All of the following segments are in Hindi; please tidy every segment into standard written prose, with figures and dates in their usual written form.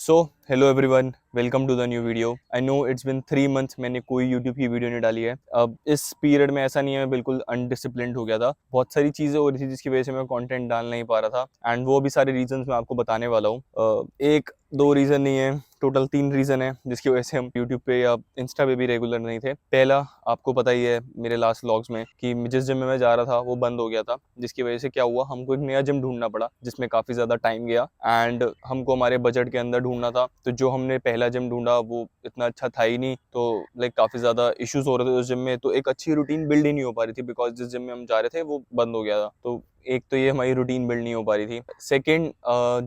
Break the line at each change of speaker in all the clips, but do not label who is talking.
So hello everyone, welcome to the new video. I know it's been 3 months मैंने कोई यूट्यूब की वीडियो नहीं डाली है। अब इस पीरियड में ऐसा नहीं है, मैं बिल्कुल अनडिसिप्लिन्ड हो गया था। बहुत सारी चीज़ें हो रही थी जिसकी वजह से मैं कंटेंट डाल नहीं पा रहा था एंड वो भी सारे रीजंस मैं आपको बताने वाला हूँ। एक दो रीज़न नहीं है, टोटल 3 रीज़न है जिसकी वजह से हम यूट्यूब पे या इंस्टा पे भी रेगुलर नहीं थे। पहला, आपको पता ही है मेरे लास्ट व्लॉग्स में कि जिस जिम में मैं जा रहा था वो बंद हो गया था, जिसकी वजह से क्या हुआ, हमको एक नया जिम ढूंढना पड़ा जिसमें काफ़ी ज़्यादा टाइम गया एंड हमको हमारे बजट के अंदर ढूंढना था। तो जो हमने पहला जिम ढूंढा वो इतना अच्छा था ही नहीं, तो लाइक काफ़ी ज़्यादा इश्यूज हो रहे थे उस जिम में। तो एक अच्छी रूटीन बिल्ड ही नहीं हो पा रही थी बिकॉज जिस जिम में हम जा रहे थे वो बंद हो गया था। तो एक तो ये हमारी रूटीन बिल्ड नहीं हो पा रही थी। सेकंड,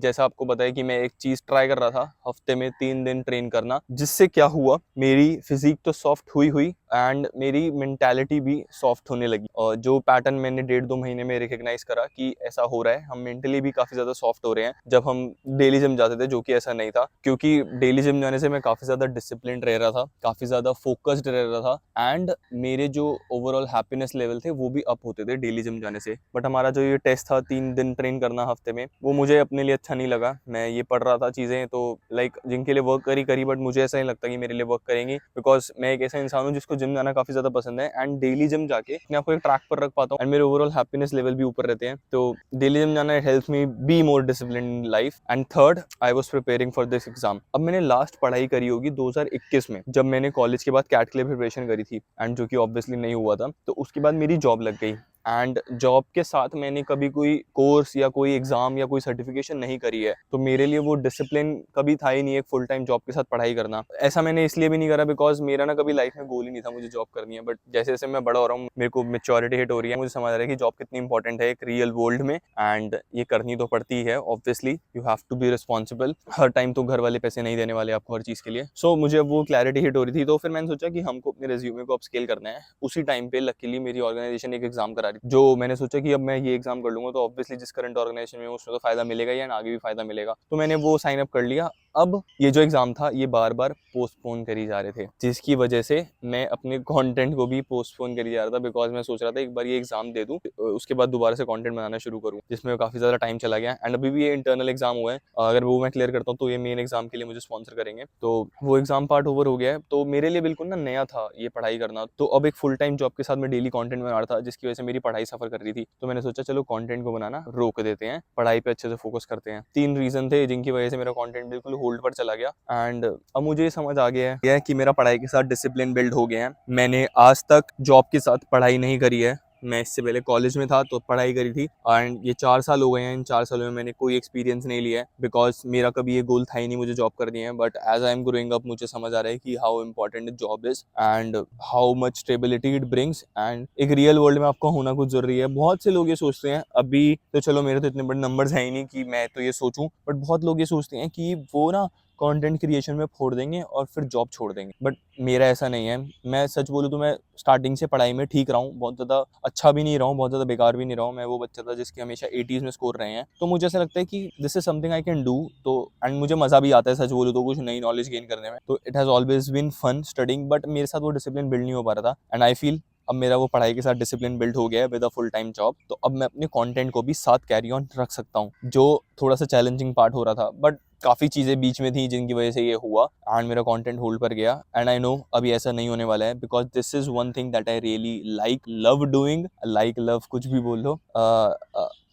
जैसा आपको पता है कि मैं एक चीज़ ट्राई कर रहा था, हफ्ते में 3 दिन ट्रेन करना, जिससे क्या हुआ, मेरी फिजिक तो सॉफ्ट हुई एंड मेरी मेंटालिटी भी सॉफ्ट होने लगी। और जो पैटर्न मैंने 1.5-2 महीने में रिकग्नाइज करा कि ऐसा हो रहा है, हम मेंटली भी काफ़ी ज़्यादा सॉफ्ट हो रहे हैं जब हम डेली जिम जाते थे, जो कि ऐसा नहीं था। क्योंकि डेली जिम जाने से मैं काफ़ी ज़्यादा डिसिप्लिन रह रहा था, काफ़ी ज़्यादा फोकस्ड रह रहा था एंड मेरे जो ओवरऑल हैप्पीनेस लेवल थे वो भी अप होते थे डेली जिम जाने से। बट हमारा जो ये टेस्ट था 3 दिन ट्रेन करना हफ्ते में, वो मुझे अपने लिए अच्छा नहीं लगा। मैं ये पढ़ रहा था चीज़ें तो लाइक जिनके लिए वर्क करी बट मुझे ऐसा नहीं लगता कि मेरे लिए वर्क करेंगी, बिकॉज मैं एक ऐसा इंसान हूँ जिसको जिम जाना काफ़ी ज़्यादा पसंद है एंड डेली जिम जाके मैं आपको एक ट्रैक पर रख पाता हूँ एंड मेरे ओवरऑल हैप्पीनेस लेवल भी ऊपर रहते हैं। तो डेली जिम जाना it helps me be more discipline in life. And third, I was preparing for this exam. अब मैंने लास्ट पढ़ाई करी होगी 2021 में, जब मैंने कॉलेज के बाद कैट के लिए प्रिपरेशन करी थी एंड जो कि ऑब्वियसली नहीं हुआ था। तो उसके बाद मेरी जॉब लग गई एंड जॉब के साथ मैंने कभी कोई कोर्स या कोई एग्जाम या कोई सर्टिफिकेशन नहीं करी है। तो मेरे लिए वो डिसिप्लिन कभी था ही नहीं एक फुल टाइम जॉब के साथ पढ़ाई करना। ऐसा मैंने इसलिए भी नहीं करा बिकॉज मेरा ना कभी लाइफ में गोल ही नहीं था मुझे जॉब करनी है। बट जैसे जैसे मैं बड़ा हो रहा हूँ, मेरे को मेच्योरिटी हिट हो रही है, मुझे समझ आ रहा है कि जॉब कितनी इंपॉर्टेंट है एक रियल वर्ल्ड में एंड ये करनी तो पड़ती है। Obviously you have to be responsible. हर टाइम तो घर वाले पैसे नहीं देने वाले आपको हर चीज़ के लिए। सो मुझे अब वो क्लैरिटी हिट हो रही थी, तो फिर मैंने सोचा कि हमको अपने रेज्यूमे को अपस्केल करना है। उसी टाइम पे लकीली मेरी ऑर्गेनाइजेशन एक एग्जाम करा रही, जो मैंने सोचा कि अब मैं ये एग्जाम कर लूंगा तो ऑब्वियसली जिस करंट ऑर्गेनाइजेशन में उसमें तो फायदा मिलेगा ही एंड आगे भी फायदा मिलेगा। तो मैंने वो साइन अप कर लिया। अब ये जो एग्जाम था ये बार बार पोस्टपोन करी जा रहे थे, जिसकी वजह से मैं अपने कंटेंट को भी पोस्टपोन करी जा रहा था बिकॉज मैं सोच रहा था एक बार ये एग्जाम दे दूं, उसके बाद दोबारा से कंटेंट बनाना शुरू करूं, जिसमें काफी ज्यादा टाइम चला गया एंड अभी भी ये इंटरनल एग्जाम हुआ है। अगर वो मैं क्लियर करता हूँ तो ये मेन एग्जाम के लिए मुझे स्पॉन्सर करेंगे। तो वो एग्जाम पार्ट ओवर हो गया है। तो मेरे लिए बिल्कुल ना नया था ये पढ़ाई करना। तो अब एक फुल टाइम जॉब के साथ मैं डेली कंटेंट बना रहा था, जिसकी वजह से मेरी पढ़ाई सफर कर रही थी। तो मैंने सोचा चलो कंटेंट को बनाना रोक देते हैं, पढ़ाई पे अच्छे से फोकस करते हैं। 3 रीजन थे जिनकी वजह से मेरा कंटेंट बिल्कुल होल्ड पर चला गया एंड अब मुझे समझ आ गया है कि मेरा पढ़ाई के साथ डिसिप्लिन बिल्ड हो गया है। मैंने आज तक जॉब के साथ पढ़ाई नहीं करी है। मैं इससे पहले कॉलेज में था तो पढ़ाई करी थी एंड ये 4 साल हो गए हैं। इन 4 सालों में मैंने कोई एक्सपीरियंस नहीं लिया है बिकॉज मेरा कभी ये गोल था ही नहीं मुझे जॉब करनी है। But as I am growing up मुझे समझ आ रहा है कि how important job is and how much stability it brings and एक रियल वर्ल्ड में आपका होना कुछ जरूरी है। बहुत से लोग ये सोचते हैं, अभी तो चलो मेरे तो इतने बड़े नंबर्स हैं ही नहीं कि मैं तो ये सोचूं, बट बहुत लोग ये सोचते हैं कि वो ना कंटेंट क्रिएशन में फोड़ देंगे और फिर जॉब छोड़ देंगे। बट मेरा ऐसा नहीं है। मैं सच बोलूँ तो मैं स्टार्टिंग से पढ़ाई में ठीक रहा हूँ, बहुत ज़्यादा अच्छा भी नहीं रहा हूँ, बहुत ज़्यादा बेकार भी नहीं रहा हूँ। मैं वो बच्चा था जिसके हमेशा 80s में स्कोर रहे हैं। तो मुझे ऐसा लगता है कि this is something I can do. तो एंड मुझे मज़ा भी आता है सच बोलूँ तो कुछ नई नॉलेज गेन करने में। तो it has always been fun studying, but मेरे साथ वो डिसिप्लिन बिल्ड नहीं हो पा रहा था एंड आई फील अब मेरा वो पढ़ाई के साथ डिसिप्लिन बिल्ड हो गया है with a full time job. तो अब मैं अपने कंटेंट को भी साथ कैरी ऑन रख सकता हूँ, जो थोड़ा सा चैलेंजिंग पार्ट हो रहा था। बट काफ़ी चीज़ें बीच में थी जिनकी वजह से ये हुआ एंड मेरा कंटेंट होल्ड पर गया एंड आई नो अभी ऐसा नहीं होने वाला है because this is one thing that I really like love doing. Like love कुछ भी बोल लो,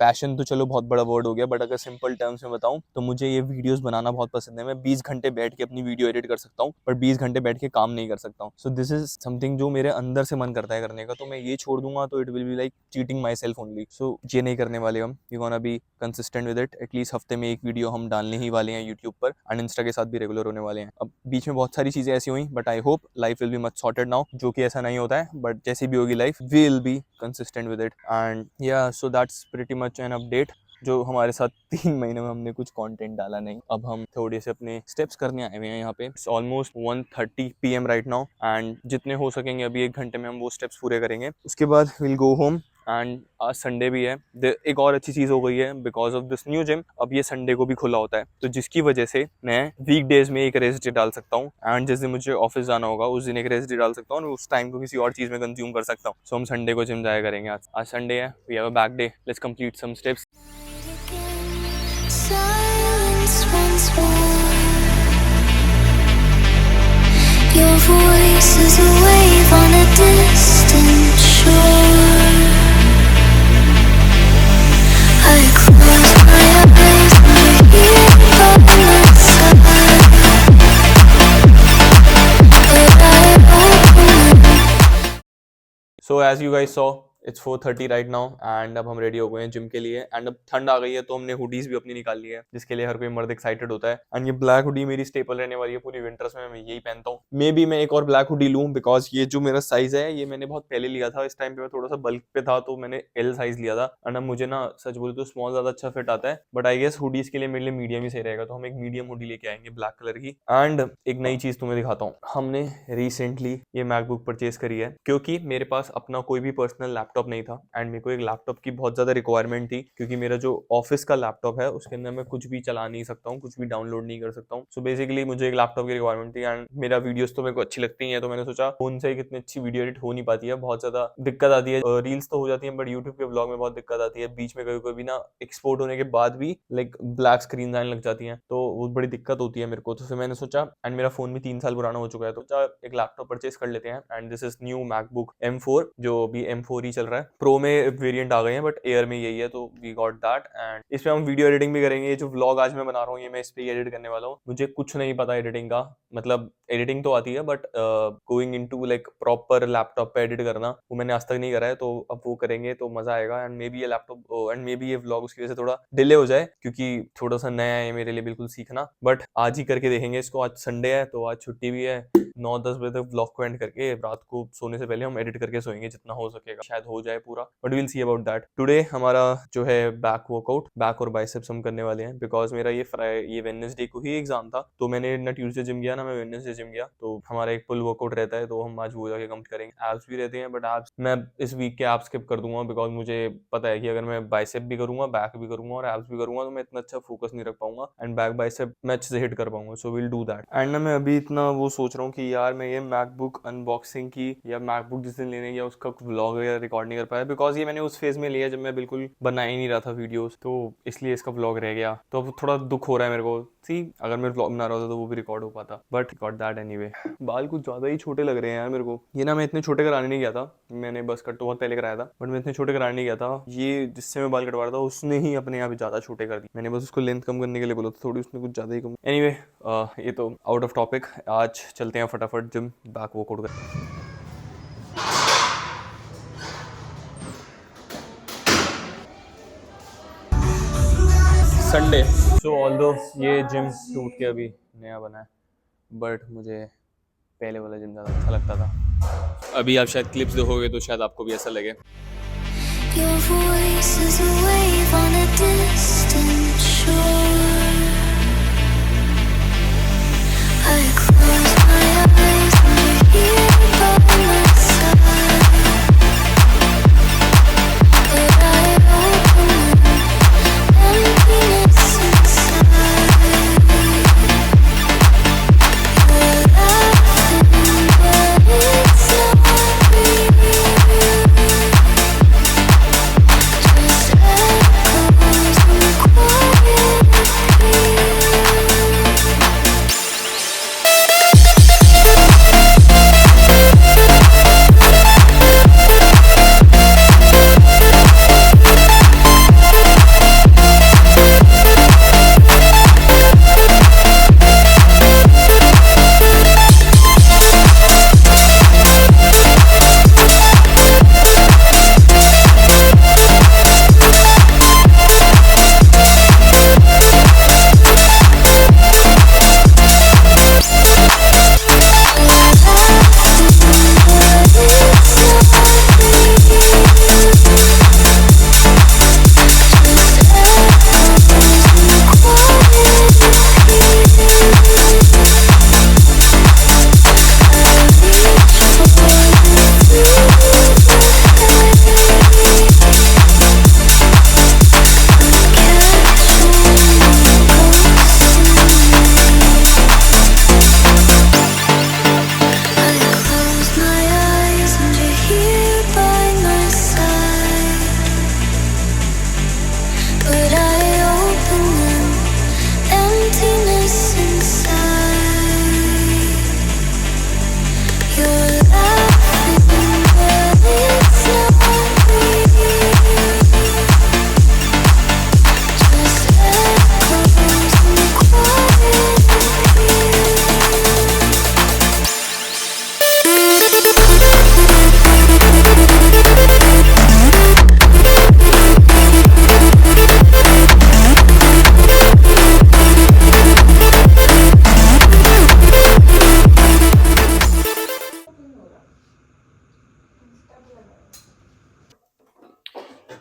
पैशन तो चलो बहुत बड़ा वर्ड हो गया, बट अगर सिंपल टर्म्स में बताऊं तो मुझे ये वीडियोस बनाना बहुत पसंद है। मैं 20 घंटे बैठ के अपनी वीडियो एडिट कर सकता हूँ पर 20 घंटे बैठ के काम नहीं कर सकता हूँ। सो दिस इज समथिंग जो मेरे अंदर से मन करता है करने का। तो मैं ये छोड़ दूंगा तो it will be like cheating myself only. So ये नहीं करने वाले हम। You gonna be consistent with it. At least हफ्ते में एक वीडियो हम डालने ही वाले हैं यूट्यूब पर एंड इंस्टा के साथ भी रेगुलर होने वाले हैं। अब बीच में बहुत सारी चीजें ऐसी हुई but I hope life will be much sorted now, जो कि ऐसा नहीं होता है बट जैसी भी होगी life we will be consistent with it and या so that's pretty much an update जो हमारे साथ 3 महीने में हमने कुछ कंटेंट डाला नहीं। अब हम थोड़े से अपने स्टेप्स करने आए हुए हैं यहाँ पे। It's almost 1:30 PM right now and जितने हो सकेंगे अभी 1 घंटे में हम वो स्टेप्स पूरे करेंगे। उसके बाद विल गो होम एंड आज संडे भी है। एक और अच्छी चीज़ हो गई है because of this new gym, अब ये संडे को भी खुला होता है तो जिसकी वजह से मैं वीक डेज में एक रेस्ट डे डाल सकता हूँ एंड जिस दिन मुझे ऑफिस जाना होगा उस दिन एक रेस्ट डे डाल सकता हूँ और उस टाइम को किसी और चीज़ में कंज्यूम कर सकता हूँ। सो हम संडे को जिम जाया करेंगे। आज संडे है, we have a back day, let's complete some steps.
Silence once more. Your voice is a wave on a distant shore. I close my eyes and you're here by my side, but I open my
So as you guys saw, it's 4:30 right now and अब हम रेडी हो गए हैं जिम के लिए एंड अब ठंड आ गई है तो हमने हुडीज भी अपनी निकाल ली है जिसके लिए हर कोई मर्द एक्साइटेड होता है एंड ये ब्लैक हुडी मेरी स्टेपल रहने वाली है पूरी विंटर्स में। मैं यही पहनता हूँ। मे बी मैं एक और ब्लैक हुडी लूँ बिकॉज ये जो मेरा साइज है ये मैंने बहुत पहले लिया था। इस टाइम पे मैं थोड़ा सा बल्क पे था तो मैंने एल साइज लिया था एंड अब मुझे ना सच बोलूं तो स्मॉल ज्यादा अच्छा फिट आता है बट आई गेस हुडीज के लिए मेरे लिए मीडियम ही सही रहेगा। तो हम एक मीडियम हुडी लेके आएंगे ब्लैक कलर की। एंड एक नई चीज तुम्हें दिखाता हूँ। हमने रिसेंटली ये मैकबुक परचेज करी है क्योंकि मेरे पास अपना कोई भी पर्सनल लैपटॉप नहीं था एंड मेरे को एक लैपटॉप की बहुत ज्यादा रिक्वायरमेंट थी क्योंकि मेरा जो ऑफिस का लैपटॉप है उसके अंदर मैं कुछ भी चला नहीं सकता हूँ, कुछ भी डाउनलोड नहीं कर सकता हूँ। सो बेसिकली मुझे एक लैपटॉप की रिक्वायरमेंट थी एंड मेरा वीडियोस तो मेरे को अच्छी लगती है तो मैंने सोचा फोन से कितनी अच्छी वीडियो एडिट हो नहीं पाती है, बहुत ज्यादा दिक्कत आती है। रील्स तो हो जाती है बट यूट्यूब के ब्लॉग में बहुत दिक्कत आती है। बीच में कभी कभी ना एक्सपोर्ट होने के बाद भी लाइक ब्लैक स्क्रीन आने लग जाती है तो वो बड़ी दिक्कत होती है मेरे को। तो फिर मैंने सोचा एंड मेरा फोन भी 3 साल पुराना हो चुका है तो सोचा एक लैपटॉप परचेज कर लेते हैं and this is new MacBook M4 जो भी M4 ही चल रहा है। प्रो में वेरिएंट आ गए हैं बट एयर में यही है तो वी गॉट दैट एंड इस पे हम वीडियो एडिटिंग भी करेंगे। ये जो व्लॉग आज मैं बना रहा हूँ ये मैं इस पे एडिट करने वाला हूँ। मुझे कुछ नहीं पता एडिटिंग का, मतलब एडिटिंग तो आती है but going into like proper laptop पे एडिट करना वो मैंने आज तक नहीं करा है तो अब वो करेंगे तो मजा आएगा। एंड मे बी ये लैपटॉप एंड मे बी ये व्लॉग उसकी वजह से थोड़ा डिले हो जाए क्योंकि थोड़ा सा नया है मेरे लिए बिल्कुल सीखना, बट आज ही करके देखेंगे इसको। आज संडे है तो आज छुट्टी भी है। 9-10 बजे तक व्लॉग को एंड करके रात को सोने से पहले हम एडिट करके सोएंगे जितना हो सकेगा, शायद हो जाए पूरा but will see about that. Today हमारा जो है बैक वर्कआउट, बैक और बाइसेप्स हम करने वाले हैं बिकॉज मेरा ये वेडनेसडे को ही एग्जाम था तो मैंने ना ट्यूसडे जिम गया ना मैं वेडनेसडे जिम गया तो हमारा एक फुल वर्कआउट रहता है तो हम आज वो जाके कंप्लीट करेंगे। एब्स भी रहते हैं बट एब्स मैं इस वीक के एब्स स्किप कर दूंगा बिकॉज मुझे पता है कि अगर मैं बाइसेप भी करूंगा बैक भी करूंगा और एब्स भी करूंगा तो मैं इतना अच्छा फोकस नहीं रख पाऊंगा एंड बैक बाइसेप मैं अच्छे से हिट कर पाऊंगा। So will do that. And ना मैं अभी इतना वो सोच रहा हूँ कि यार मैं ये मैकबुक अनबॉक्सिंग की या मैकबुक जिस दिन लेने गया उसका व्लॉग या रिकॉर्ड नहीं कर पाया बिकॉज ये मैंने उस फेज में लिया जब मैं बिल्कुल बना ही नहीं रहा था वीडियोस तो इसलिए इसका व्लॉग रह गया। तो अब थोड़ा दुख हो रहा है मेरे को। सी अगर मैं व्लॉग बना रहा होता तो वो भी रिकॉर्ड हो पाता बट गॉट दैट एनीवे। बाल कुछ ज्यादा ही छोटे लग रहे हैं यार मेरे को। ये ना मैं इतने छोटे कराने नहीं गया था, मैंने बस कट तो बहुत पहले कराया था बट मैं इतने छोटे कराने नहीं गया था। ये जिससे मैं बाल कटवा रहा था उसने ही अपने आप ज्यादा छोटे कर दिए। मैंने बस उसको लेंथ कम करने के लिए बोला था, थोड़ी उसने कुछ ज्यादा ही कम। एनीवे ये तो आउट ऑफ टॉपिक। आज चलते हैं फटाफट जिम बैक वर्कआउट करते हैं। संडे सो ऑल्दो ये जिम टूट के अभी नया बना है बट मुझे पहले वाला जिम ज़्यादा अच्छा लगता था। अभी आप शायद क्लिप्स देखोगे तो शायद आपको भी ऐसा लगे।
Your voice is a wave on a distant shore. I close my eyes and you're here by my side, but I open my emptiness inside. You're laughing, but it's not real. Just echoes in the quiet appeal.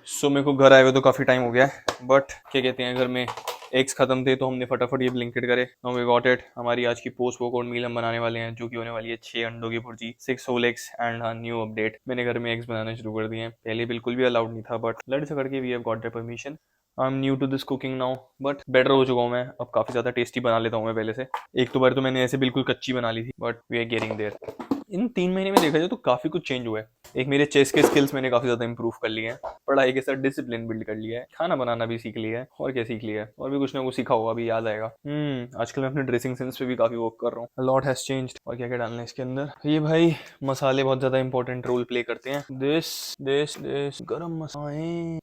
सो मेरे को घर आए हुए तो काफ़ी टाइम हो गया है, बट क्या कहते हैं, घर में एग्स खत्म थे तो हमने फटाफट ये ब्लिंकिट करे। Now we got it. हमारी आज की पोस्ट वर्कआउट मील हम बनाने वाले हैं, जो कि होने वाली है 6 अंडों की भुर्जी, 6 whole eggs and new update. मैंने घर में एग्स बनाने शुरू कर दिए हैं, पहले बिल्कुल भी अलाउड नहीं था, बट लड़ झगड़ के we have got the permission. I am new to this cooking now, but better हो चुका हूँ मैं, अब काफ़ी ज़्यादा टेस्टी बना लेता हूँ मैं पहले से। एक तो बार तो मैंने ऐसे बिल्कुल कच्ची बना ली थी, but we are getting there. इन 3 महीने में देखा जाए तो काफ़ी कुछ चेंज हुआ है। एक, मेरे चेस के स्किल्स मैंने काफ़ी ज़्यादा इंप्रूव कर लिए हैं, पढ़ाई के साथ डिसिप्लिन बिल्ड कर लिया है, खाना बनाना भी सीख लिया है, और क्या सीख लिया है, और भी कुछ ना कुछ सीखा होगा, अभी याद आएगा। आजकल मैं अपने ड्रेसिंग सेंस पे भी काफ़ी वर्क कर रहा हूँ। Lot has changed. और क्या क्या डालना है इसके अंदर, ये भाई मसाले बहुत ज़्यादा इंपॉर्टेंट रोल प्ले करते हैं। दिस गरम मसाले।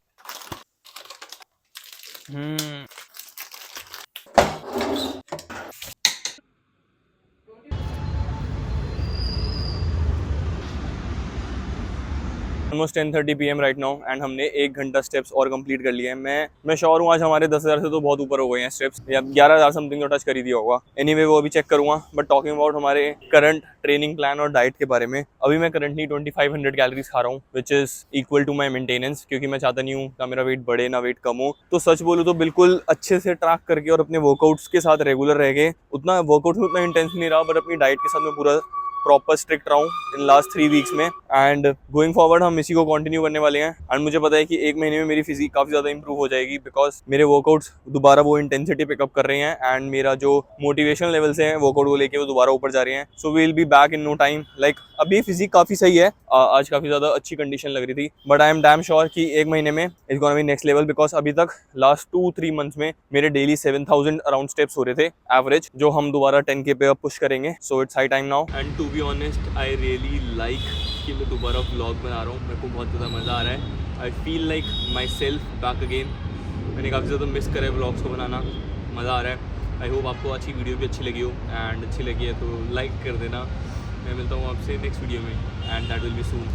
Almost 10:30 PM right now, and हमने 1 घंटा स्टेप्स और कंप्लीट कर लिए हैं। मैं श्योर हूँ आज हमारे 10,000 से तो बहुत ऊपर हो गए हैं स्टेप्स, या 11,000 समथिंग तो टच कर ही दिया होगा। एनीवे वो अभी चेक करूँगा। बट टॉकिंग अबाउट हमारे करंट ट्रेनिंग प्लान और डाइट के बारे में, अभी मैं करंटली 2500 कैलोरीज खा रहा हूँ, which is equal to my maintenance, क्योंकि मैं चाहता नहीं हूँ ना मेरा वेट बढ़े ना वेट कम हो। तो सच बोलूँ तो बिल्कुल अच्छे से ट्रैक करके और अपने वर्कआउट्स के साथ रेगुलर रह गए, उतना वर्कआउट में उतना इंटेंस नहीं रहा, बट अपनी डाइट के साथ मैं पूरा प्रॉपर स्ट्रिक्ट रहा हूँ इन लास्ट 3 वीक्स में, एंड गोइंग फॉरवर्ड हम इसी को कंटिन्यू करने वाले हैं। एंड मुझे पता है कि 1 महीने में मेरी फिजिक काफ़ी ज़्यादा इंप्रूव हो जाएगी, बिकॉज मेरे वर्कआउट्स दोबारा वो इंटेंसिटी पिकअप कर रहे हैं, एंड मेरा जो मोटिवेशन लेवल्स हैं वर्कआउट को लेके वो दोबारा ऊपर जा रहे हैं। So we will be back in no time. Like अभी फिजिक काफ़ी सही है, आज काफ़ी ज़्यादा अच्छी कंडीशन लग रही थी, but I am damn sure कि 1 महीने में it's gonna be next level, because अभी तक लास्ट 2-3 मंथ्स में मेरे डेली 7,000 अराउंड स्टेप्स हो रहे थे एवरेज, जो हम दोबारा 10K पे अब पुश करेंगे। So it's high time now, and to be honest I really like कि मैं दोबारा व्लॉग बना रहा हूँ। मेरे को बहुत ज़्यादा मज़ा आ रहा है। I feel like my self back again. मैंने काफ़ी ज़्यादा मिस करा है व्लॉग्स को बनाना, मज़ा आ रहा है। आई होप आपको आज की वीडियो भी अच्छी लगी हो, एंड अच्छी लगी है तो लाइक कर देना। मैं मिलता हूँ आपसे नेक्स्ट वीडियो में, and that will be soon.